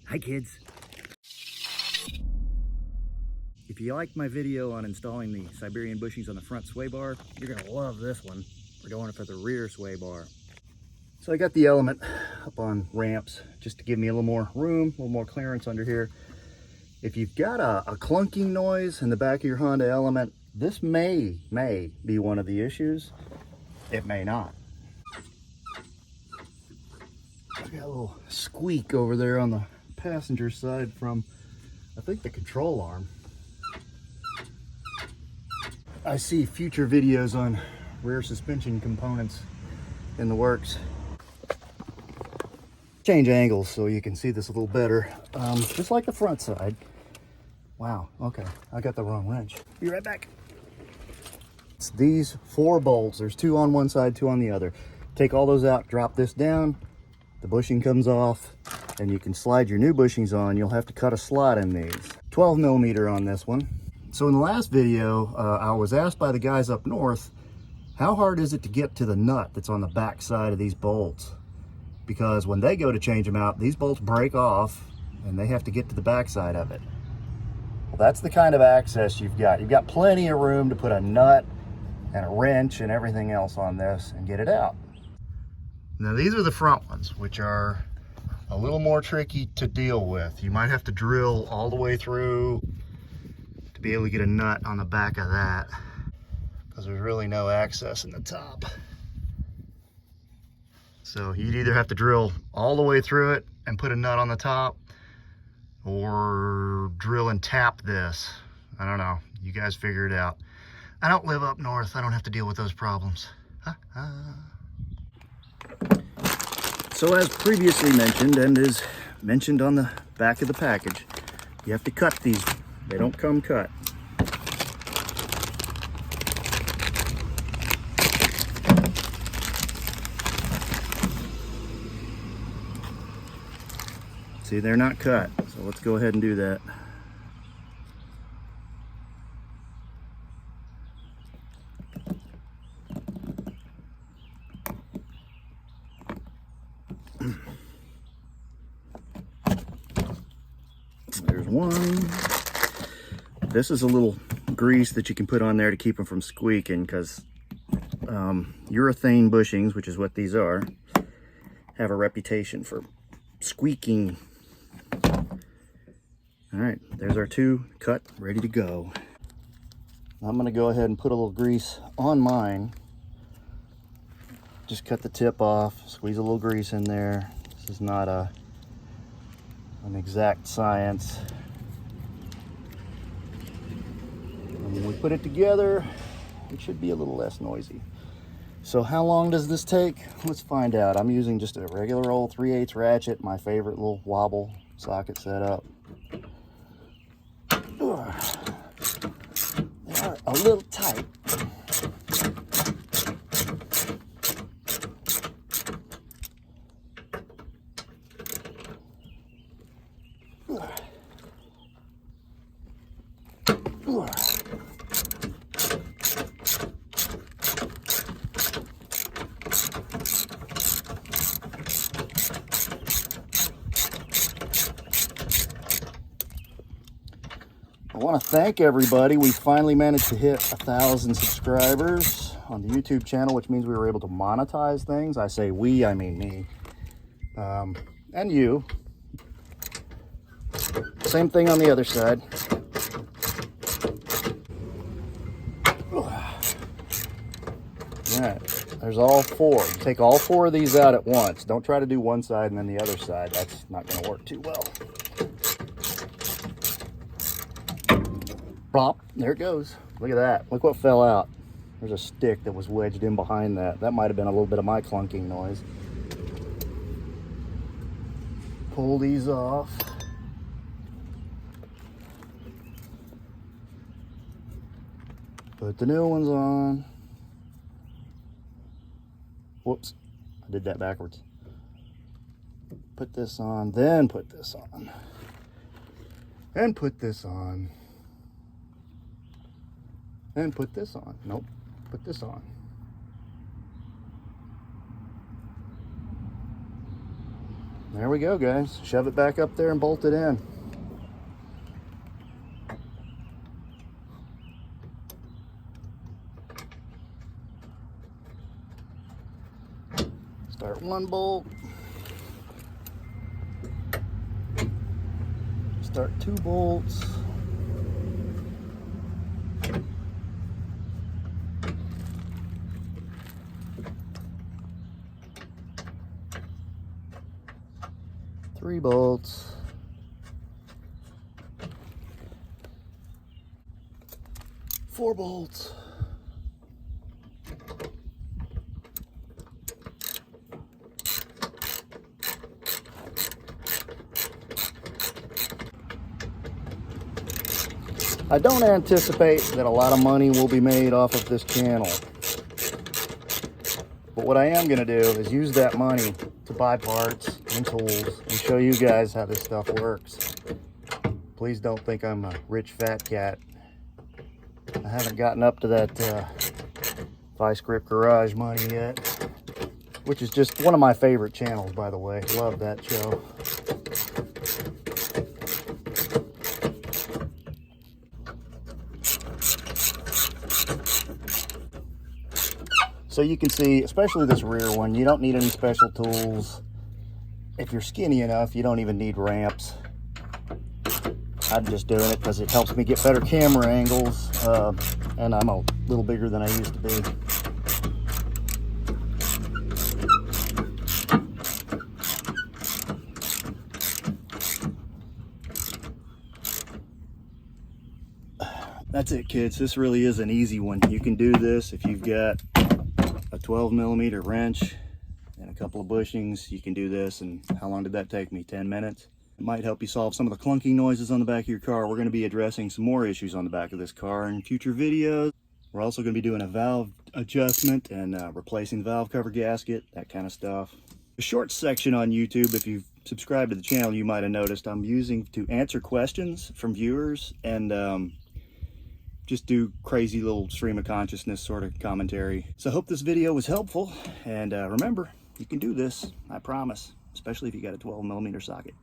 Hi kids. If you liked my video on installing the Siberian bushings on the front sway bar, you're gonna love this one. We're doing it for the rear sway bar. So I got the element up on ramps just to give me a little more room, a little more clearance under here. If you've got a clunking noise in the back of your Honda Element, this may be one of the issues. It may not. I got a little squeak over there on the passenger side from, I think, the control arm. I see future videos on rear suspension components in the works. Change angles so you can see this a little better. Just like the front side. Wow, okay, I got the wrong wrench. Be right back. It's these 4 bolts. There's 2 on one side, 2 on the other. Take all those out, drop this down, the bushing comes off, and you can slide your new bushings on. You'll have to cut a slot in these. 12 millimeter on this one. So in the last video, I was asked by the guys up north, how hard is it to get to the nut that's on the back side of these bolts? Because when they go to change them out, these bolts break off and they have to get to the back side of it. Well, that's the kind of access you've got. You've got plenty of room to put a nut and a wrench and everything else on this and get it out. Now these are the front ones, which are a little more tricky to deal with. You might have to drill all the way through to be able to get a nut on the back of that, because there's really no access in the top. So you'd either have to drill all the way through it and put a nut on the top, or drill and tap this. I don't know, you guys figure it out. I don't live up north, I don't have to deal with those problems. So as previously mentioned, and is mentioned on the back of the package, you have to cut these. They don't come cut. See, they're not cut, so let's go ahead and do that. There's one. This is a little grease that you can put on there to keep them from squeaking, because urethane bushings, which is what these are, have a reputation for squeaking. All right, there's our 2 cut, ready to go. I'm gonna go ahead and put a little grease on mine. Just cut the tip off, squeeze a little grease in there. This is not an exact science. And when we put it together, it should be a little less noisy. So how long does this take? Let's find out. I'm using just a regular old 3/8 ratchet, my favorite little wobble socket setup. They are a little tight. I want to thank everybody. We finally managed to hit 1,000 subscribers on the YouTube channel, which means we were able to monetize things. I say we, I mean me. And you. Same thing on the other side. All right, there's all 4. You take all 4 of these out at once. Don't try to do one side and then the other side. That's not going to work too well. Plop, there it goes. Look at that. Look what fell out. There's a stick that was wedged in behind that. That might have been a little bit of my clunking noise. Pull these off. Put the new ones on. Whoops, I did that backwards. Put this on, then put this on. And put this on. And put this on. Nope, put this on. There we go, guys. Shove it back up there and bolt it in. Start one bolt. Start 2 bolts. Three bolts. 4 bolts. I don't anticipate that a lot of money will be made off of this channel. But what I am going to do is use that money to buy parts and tools and show you guys how this stuff works. Please don't think I'm a rich fat cat. I haven't gotten up to that Vice Grip Garage money yet, which is just one of my favorite channels, by the way. Love that show. So you can see, especially this rear one, you don't need any special tools. If you're skinny enough, you don't even need ramps. I'm just doing it because it helps me get better camera angles, and I'm a little bigger than I used to be. That's it, kids. This really is an easy one. You can do this if you've got a 12mm wrench and a couple of bushings. You can do this. And how long did that take me? 10 minutes. It might help you solve some of the clunking noises on the back of your car. We're going to be addressing some more issues on the back of this car in future videos. We're also going to be doing a valve adjustment and replacing the valve cover gasket, that kind of stuff. A short section on YouTube, if you've subscribed to the channel, you might have noticed I'm using to answer questions from viewers and just do crazy little stream of consciousness sort of commentary. So I hope this video was helpful, and remember, you can do this, I promise, especially if you got a 12mm socket.